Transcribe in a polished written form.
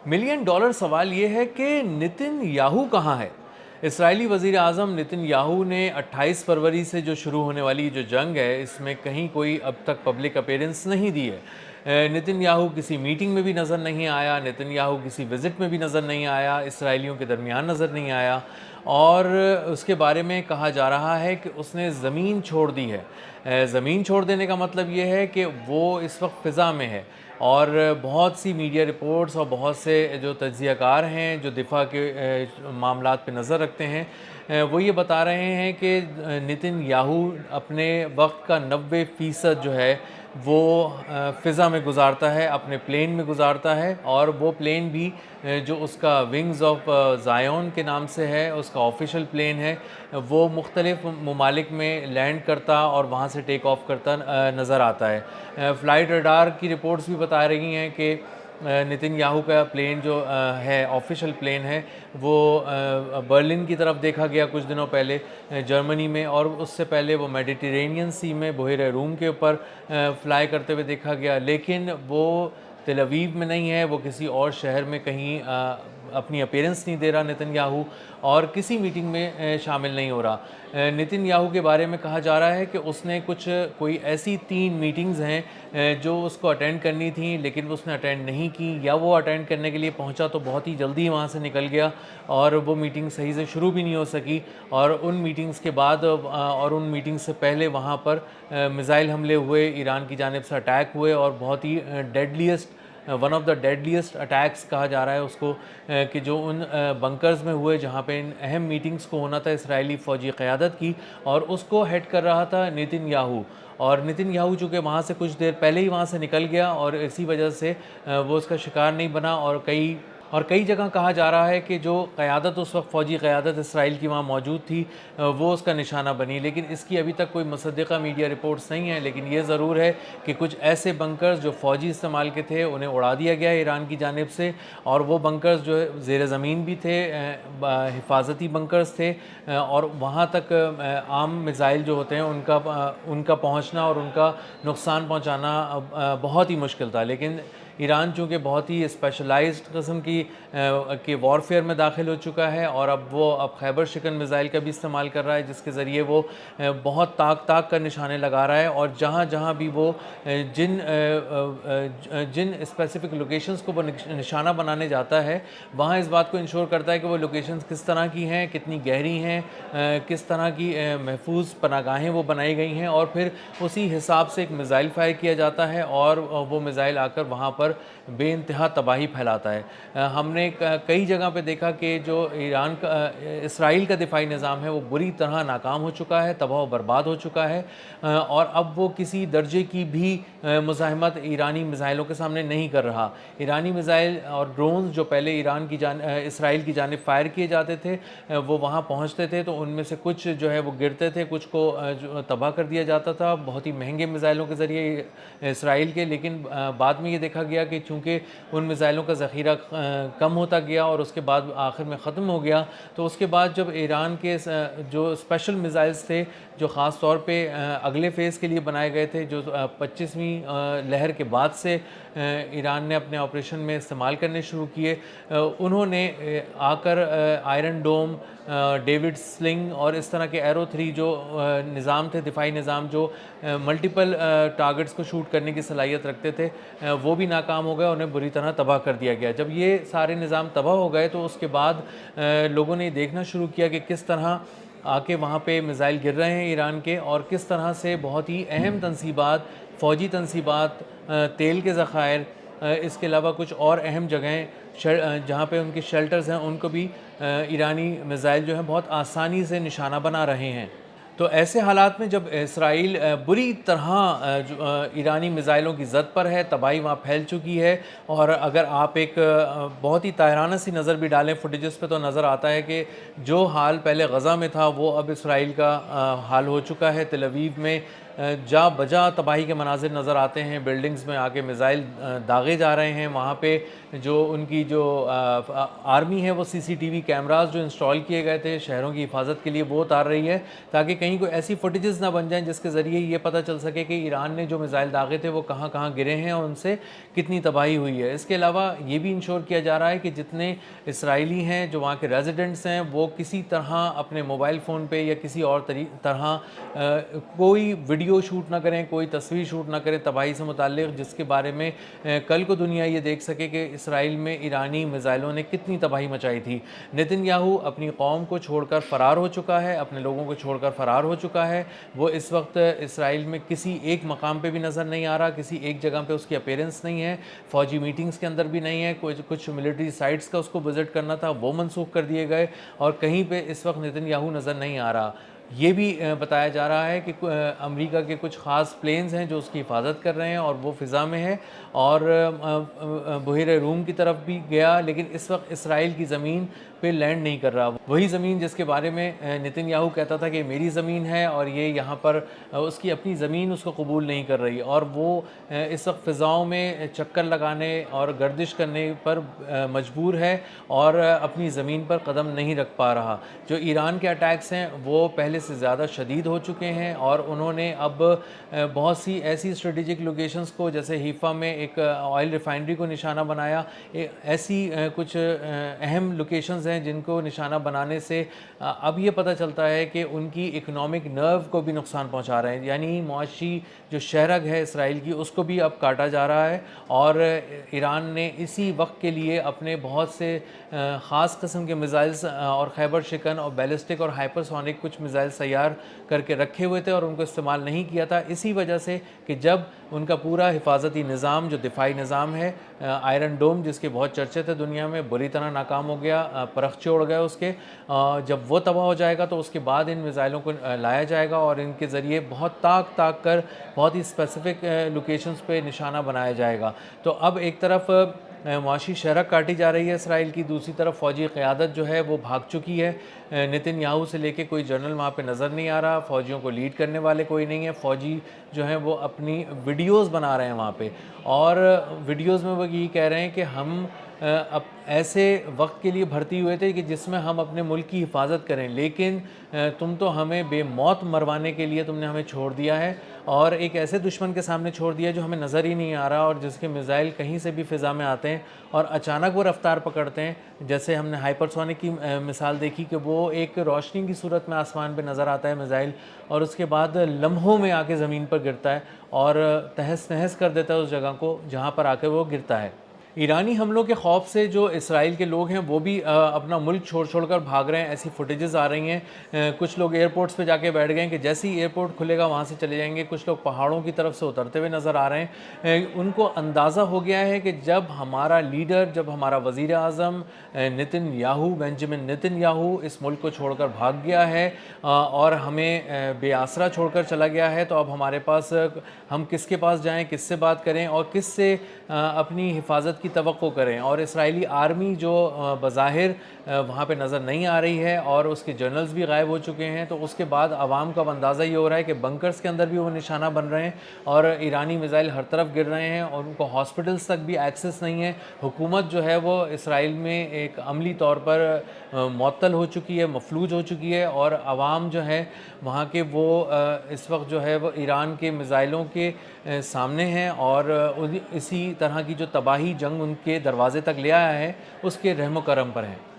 Million dollar سوال یہ ہے کہ نتن یاہو کہاں ہے؟ اسرائیلی وزیر اعظم نتن یاہو نے 28 فروری سے جو شروع ہونے والی جو جنگ ہے اس میں کہیں کوئی اب تک پبلک اپیرنس نہیں دی ہے۔ نتن یاہو کسی میٹنگ میں بھی نظر نہیں آیا، نتن یاہو کسی وزٹ میں بھی نظر نہیں آیا، اسرائیلیوں کے درمیان نظر نہیں آیا، اور اس کے بارے میں کہا جا رہا ہے کہ اس نے زمین چھوڑ دی ہے۔ زمین چھوڑ دینے کا مطلب یہ ہے کہ وہ اس وقت فضا میں ہے، اور بہت سی میڈیا رپورٹس اور بہت سے جو تجزیہ کار ہیں جو دفاع کے معاملات پہ نظر رکھتے ہیں، وہ یہ بتا رہے ہیں کہ نتن یاہو اپنے وقت کا 90% جو ہے وہ فضا میں گزارتا ہے، اپنے پلین میں گزارتا ہے، اور وہ پلین بھی جو اس کا ونگز آف زائون کے نام سے ہے، اس کا آفیشل پلین ہے، وہ مختلف ممالک میں لینڈ کرتا اور وہاں سے ٹیک آف کرتا نظر آتا ہے۔ فلائٹ ریڈار کی رپورٹس بھی بتا رہی ہیں کہ نتن یاہو کا پلین جو ہے آفیشل پلین ہے وہ برلن کی طرف دیکھا گیا کچھ دنوں پہلے جرمنی میں، اور اس سے پہلے وہ میڈیٹرینین سی میں بحیرہ روم کے اوپر فلائی کرتے ہوئے دیکھا گیا، لیکن وہ تل ابیب میں نہیں ہے، وہ کسی اور شہر میں کہیں اپنی اپیرنس نہیں دے رہا نتن یاہو، اور کسی میٹنگ میں شامل نہیں ہو رہا۔ نتن یاہو کے بارے میں کہا جا رہا ہے کہ اس نے کوئی ایسی 3 میٹنگز ہیں جو اس کو اٹینڈ کرنی تھیں لیکن اس نے اٹینڈ نہیں کی، یا وہ اٹینڈ کرنے کے لیے پہنچا تو بہت ہی جلدی وہاں سے نکل گیا اور وہ میٹنگ صحیح سے شروع بھی نہیں ہو سکی، اور ان میٹنگز کے بعد اور ان میٹنگ سے پہلے وہاں پر میزائل حملے ہوئے، ایران کی جانب سے اٹیک ہوئے، اور بہت ہی ون آف دا ڈیڈلیسٹ اٹیکس کہا جا رہا ہے اس کو، کہ جو ان بنکرز میں ہوئے جہاں پہ ان اہم میٹنگز کو ہونا تھا اسرائیلی فوجی قیادت کی، اور اس کو ہیڈ کر رہا تھا نتن یاہو، اور نتن یاہو چونکہ وہاں سے کچھ دیر پہلے ہی وہاں سے نکل گیا، اور اسی وجہ سے وہ اس کا شکار نہیں بنا، اور کئی جگہ کہا جا رہا ہے کہ جو قیادت اس وقت فوجی قیادت اسرائیل کی وہاں موجود تھی وہ اس کا نشانہ بنی، لیکن اس کی ابھی تک کوئی مصدقہ میڈیا رپورٹس نہیں ہیں، لیکن یہ ضرور ہے کہ کچھ ایسے بنکرز جو فوجی استعمال کے تھے انہیں اڑا دیا گیا ہے ایران کی جانب سے، اور وہ بنکرز جو زیر زمین بھی تھے، حفاظتی بنکرز تھے، اور وہاں تک عام میزائل جو ہوتے ہیں ان کا پہنچنا اور ان کا نقصان پہنچانا بہت ہی مشکل تھا، لیکن ایران چونکہ بہت ہی اسپیشلائزڈ قسم کی وارفیئر میں داخل ہو چکا ہے، اور اب خیبر شکن میزائل کا بھی استعمال کر رہا ہے، جس کے ذریعے وہ بہت طاق کر نشانے لگا رہا ہے، اور جہاں جہاں بھی وہ جن اسپیسیفک لوکیشنز کو وہ نشانہ بنانے جاتا ہے وہاں اس بات کو انشور کرتا ہے کہ وہ لوکیشنز کس طرح کی ہیں، کتنی گہری ہیں، کس طرح کی محفوظ پناہ گاہیں وہ بنائی گئی ہیں، اور پھر اسی حساب سے ایک میزائل فائر کیا جاتا ہے، اور وہ میزائل آ کر وہاں پر بے انتہا تباہی پھیلاتا ہے۔ ہم نے کئی جگہ پہ دیکھا کہ جو اسرائیل کا دفاعی نظام ہے وہ بری طرح ناکام ہو چکا ہے، تباہ و برباد ہو چکا ہے، اور اب وہ کسی درجے کی بھی مزاحمت ایرانی میزائلوں کے سامنے نہیں کر رہا۔ ایرانی میزائل اور ڈرونز جو پہلے اسرائیل کی جانب فائر کیے جاتے تھے وہ وہاں پہنچتے تھے تو ان میں سے کچھ جو ہے وہ گرتے تھے، کچھ کو تباہ کر دیا جاتا تھا بہت ہی مہنگے میزائلوں کے ذریعے اسرائیل کے، لیکن بعد میں یہ دیکھا گیا کہ چونکہ ان میزائلوں کا ذخیرہ کم ہوتا گیا اور اس کے بعد آخر میں ختم ہو گیا، تو اس کے بعد جب ایران کے جو اسپیشل میزائلز تھے جو خاص طور پہ اگلے فیز کے لیے بنائے گئے تھے، جو 25ویں لہر کے بعد سے ایران نے اپنے آپریشن میں استعمال کرنے شروع کیے، انہوں نے آ کر آئرن ڈوم، ڈیوڈ سلنگ اور اس طرح کے ایرو 3 جو نظام تھے، دفاعی نظام جو ملٹیپل ٹارگٹس کو شوٹ کرنے کی صلاحیت رکھتے تھے، وہ بھی ناکام ہو گئے، انہیں بری طرح تباہ کر دیا گیا۔ جب یہ سارے نظام تباہ ہو گئے تو اس کے بعد لوگوں نے دیکھنا شروع کیا کہ کس طرح آ کے وہاں پہ میزائل گر رہے ہیں ایران کے، اور کس طرح سے بہت ہی اہم تنصیبات، فوجی تنصیبات، تیل کے ذخائر، اس کے علاوہ کچھ اور اہم جگہیں جہاں پہ ان کے شیلٹرز ہیں ان کو بھی ایرانی میزائل جو ہیں بہت آسانی سے نشانہ بنا رہے ہیں۔ تو ایسے حالات میں جب اسرائیل بری طرح ایرانی میزائلوں کی زد پر ہے، تباہی وہاں پھیل چکی ہے، اور اگر آپ ایک بہت ہی طاہرانہ سی نظر بھی ڈالیں فوٹیجز پہ تو نظر آتا ہے کہ جو حال پہلے غزہ میں تھا وہ اب اسرائیل کا حال ہو چکا ہے۔ تل ابیب میں جا بجا تباہی کے مناظر نظر آتے ہیں، بلڈنگز میں آ کے میزائل داغے جا رہے ہیں، وہاں پہ جو ان کی جو آرمی ہے وہ CCTV کیمراز جو انسٹال کیے گئے تھے شہروں کی حفاظت کے لیے وہ اتار رہی ہے، تاکہ کہیں کوئی ایسی فوٹیجز نہ بن جائیں جس کے ذریعے یہ پتہ چل سکے کہ ایران نے جو میزائل داغے تھے وہ کہاں کہاں گرے ہیں اور ان سے کتنی تباہی ہوئی ہے۔ اس کے علاوہ یہ بھی انشور کیا جا رہا ہے کہ جتنے اسرائیلی ہیں جو وہاں کے ریزیڈنٹس ہیں وہ کسی طرح اپنے موبائل فون پہ یا کسی اور طرح کوئی ویڈیو شوٹ نہ کریں، کوئی تصویر شوٹ نہ کریں تباہی سے متعلق، جس کے بارے میں کل کو دنیا یہ دیکھ سکے کہ اسرائیل میں ایرانی میزائلوں نے کتنی تباہی مچائی تھی۔ نتن یاہو اپنی قوم کو چھوڑ کر فرار ہو چکا ہے، اپنے لوگوں کو چھوڑ کر فرار ہو چکا ہے، وہ اس وقت اسرائیل میں کسی ایک مقام پہ بھی نظر نہیں آ رہا، کسی ایک جگہ پہ اس کی اپیرنس نہیں ہے، فوجی میٹنگز کے اندر بھی نہیں ہے، کچھ ملٹری سائٹس کا اس کو وزٹ کرنا تھا وہ منسوخ کر دیے گئے، اور کہیں پہ اس وقت نتن یاہو نظر نہیں آ رہا۔ یہ بھی بتایا جا رہا ہے کہ امریکہ کے کچھ خاص پلینز ہیں جو اس کی حفاظت کر رہے ہیں اور وہ فضا میں ہے، اور بحیرہ روم کی طرف بھی گیا، لیکن اس وقت اسرائیل کی زمین پہ لینڈ نہیں کر رہا، وہی زمین جس کے بارے میں نتن یاہو کہتا تھا کہ میری زمین ہے، اور یہ یہاں پر اس کی اپنی زمین اس کو قبول نہیں کر رہی، اور وہ اس وقت فضاؤں میں چکر لگانے اور گردش کرنے پر مجبور ہے اور اپنی زمین پر قدم نہیں رکھ پا رہا۔ جو ایران کے اٹیکس ہیں وہ پہلے سے زیادہ شدید ہو چکے ہیں، اور انہوں نے اب بہت سی ایسی اسٹریٹجک لوکیشنز کو، جیسے حیفا میں ایک آئل ریفائنری کو نشانہ بنایا، ایسی کچھ اہم لوکیشنز ہیں جن کو نشانہ بنانے سے اب یہ پتہ چلتا ہے کہ ان کی اکنامک نرو کو بھی نقصان پہنچا رہے ہیں، یعنی معاشی جو شہرگ ہے اسرائیل کی اس کو بھی اب کاٹا جا رہا ہے، اور ایران نے اسی وقت کے لیے اپنے بہت سے خاص قسم کے میزائلز اور خیبر شکن اور بیلسٹک اور ہائپر سونک کچھ میزائل تیار کر کے رکھے ہوئے تھے اور ان کو استعمال نہیں کیا تھا، اسی وجہ سے کہ جب ان کا پورا حفاظتی نظام جو دفاعی نظام ہے آئرن ڈوم جس کے بہت چرچے تھے دنیا میں، بری طرح ناکام ہو گیا، پرخچے اڑ گئے اس کے، جب وہ تباہ ہو جائے گا تو اس کے بعد ان میزائلوں کو لایا جائے گا اور ان کے ذریعے بہت تاک کر بہت ہی اسپیسیفک لوکیشنز پہ نشانہ بنایا جائے گا۔ تو اب ایک طرف معاشی شرح کاٹی جا رہی ہے اسرائیل کی، دوسری طرف فوجی قیادت جو ہے وہ بھاگ چکی ہے، نتن یاہو سے لے کے کوئی جنرل وہاں پہ نظر نہیں آ رہا، فوجیوں کو لیڈ کرنے والے کوئی نہیں ہے، فوجی جو ہیں وہ اپنی ویڈیوز بنا رہے ہیں وہاں پہ، اور ویڈیوز میں وہ یہی کہہ رہے ہیں کہ ہم اب ایسے وقت کے لیے بھرتی ہوئے تھے کہ جس میں ہم اپنے ملک کی حفاظت کریں، لیکن تم تو ہمیں بے موت مروانے کے لیے تم نے ہمیں چھوڑ دیا ہے، اور ایک ایسے دشمن کے سامنے چھوڑ دیا جو ہمیں نظر ہی نہیں آ رہا اور جس کے میزائل کہیں سے بھی فضا میں آتے ہیں اور اچانک وہ رفتار پکڑتے ہیں، جیسے ہم نے ہائپر سونک کی مثال دیکھی کہ وہ ایک روشنی کی صورت میں آسمان پہ نظر آتا ہے میزائل، اور اس کے بعد لمحوں میں آ کے زمین پر گرتا ہے اور تہس نہس کر دیتا ہے اس جگہ کو جہاں پر آ کے وہ گرتا ہے۔ ایرانی حملوں کے خوف سے جو اسرائیل کے لوگ ہیں وہ بھی اپنا ملک چھوڑ کر بھاگ رہے ہیں، ایسی فوٹیجز آ رہی ہیں، کچھ لوگ ایئرپورٹس پہ جا کے بیٹھ گئے ہیں کہ جیسے ہی ایئرپورٹ کھلے گا وہاں سے چلے جائیں گے، کچھ لوگ پہاڑوں کی طرف سے اترتے ہوئے نظر آ رہے ہیں، ان کو اندازہ ہو گیا ہے کہ جب ہمارا لیڈر، جب ہمارا وزیر اعظم بنجامن نتن یاہو اس ملک کو چھوڑ کر بھاگ گیا ہے اور ہمیں بے آسرا چھوڑ کر چلا گیا ہے، تو اب ہمارے پاس ہم کس کے پاس جائیں، کس سے بات کریں اور کس سے اپنی حفاظت کی توقع کریں، اور اسرائیلی آرمی جو بظاہر وہاں پہ نظر نہیں آ رہی ہے اور اس کے جنرلز بھی غائب ہو چکے ہیں، تو اس کے بعد عوام کا اندازہ یہ ہو رہا ہے کہ بنکرز کے اندر بھی وہ نشانہ بن رہے ہیں اور ایرانی میزائل ہر طرف گر رہے ہیں اور ان کو ہاسپٹلز تک بھی ایکسس نہیں ہے، حکومت جو ہے وہ اسرائیل میں ایک عملی طور پر معطل ہو چکی ہے، مفلوج ہو چکی ہے، اور عوام جو ہے وہاں کے وہ اس وقت جو ہے وہ ایران کے میزائلوں کے سامنے ہیں اور اسی طرح کی جو تباہی جنگ ان کے دروازے تک لے آیا ہے اس کے رحم و کرم پر ہیں۔